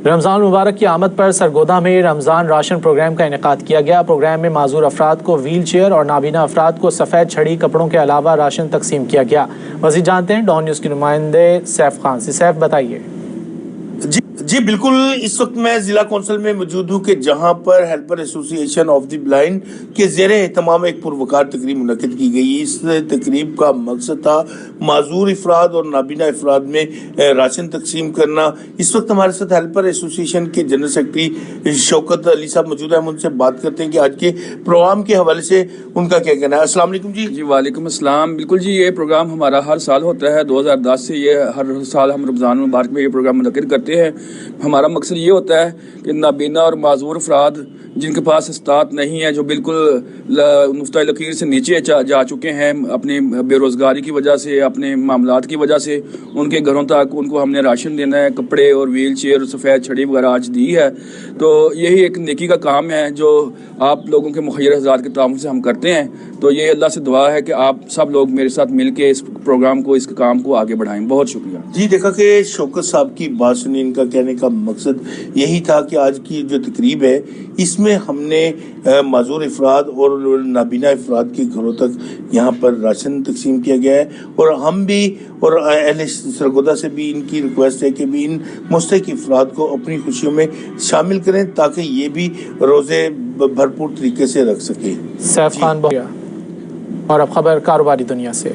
رمضان المبارک کی آمد پر سرگودا میں رمضان راشن پروگرام کا انعقاد کیا گیا۔ پروگرام میں معذور افراد کو ویل چیئر اور نابینا افراد کو سفید چھڑی کپڑوں کے علاوہ راشن تقسیم کیا گیا۔ مزید جانتے ہیں ڈان نیوز کے نمائندے سیف خان سے۔ سیف بتائیے۔ جی بالکل، اس وقت میں ضلع کونسل میں موجود ہوں کہ جہاں پر ہیلپر ایسوسی ایشن آف دی بلائنڈ کے زیر اہتمام ایک پروکار تقریب منعقد کی گئی۔ اس تقریب کا مقصد تھا معذور افراد اور نابینا افراد میں راشن تقسیم کرنا۔ اس وقت ہمارے ساتھ ہیلپر ایسوسی ایشن کے جنرل سیکرٹری شوکت علی صاحب موجود ہیں، ہم ان سے بات کرتے ہیں کہ آج کے پروگرام کے حوالے سے ان کا کیا کہنا ہے۔ السلام علیکم جی۔ جی وعلیکم السلام۔ بالکل جی، یہ پروگرام ہمارا ہر سال ہوتا ہے، 2010 سے یہ ہر سال ہم رمضان المبارک میں یہ پروگرام منعقد کرتے ہیں۔ ہمارا مقصد یہ ہوتا ہے کہ نابینا اور معذور افراد جن کے پاس استطاعت نہیں ہے، جو بالکل نقطۂ لکیر سے نیچے جا چکے ہیں اپنی بے روزگاری کی وجہ سے، اپنے معاملات کی وجہ سے، ان کے گھروں تک ان کو ہم نے راشن دینا ہے، کپڑے اور ویل چیئر، سفید چھڑی وغیرہ آج دی ہے۔ تو یہی ایک نیکی کا کام ہے جو آپ لوگوں کے مخیر حضرات کے تعاون سے ہم کرتے ہیں۔ تو یہ اللہ سے دعا ہے کہ آپ سب لوگ میرے ساتھ مل کے اس پروگرام کو، اس کام کو آگے بڑھائیں۔ بہت شکریہ جی۔ دیکھا کہ شوکت صاحب کی بات سنی، ان کا کہنے کا مقصد یہی تھا کہ آج کی جو تقریب ہے اس میں ہم نے معذور افراد اور نابینا افراد کے گھروں تک یہاں پر راشن تقسیم کیا گیا ہے، اور ہم بھی اور اہل سرگودا سے بھی ان کی ریکویسٹ ہے کہ بھی ان مستحق افراد کو اپنی خوشیوں میں شامل کریں تاکہ یہ بھی روزے بھرپور طریقے سے رکھ سکیں۔ سیف خان اور اب خبر کاروباری دنیا سے۔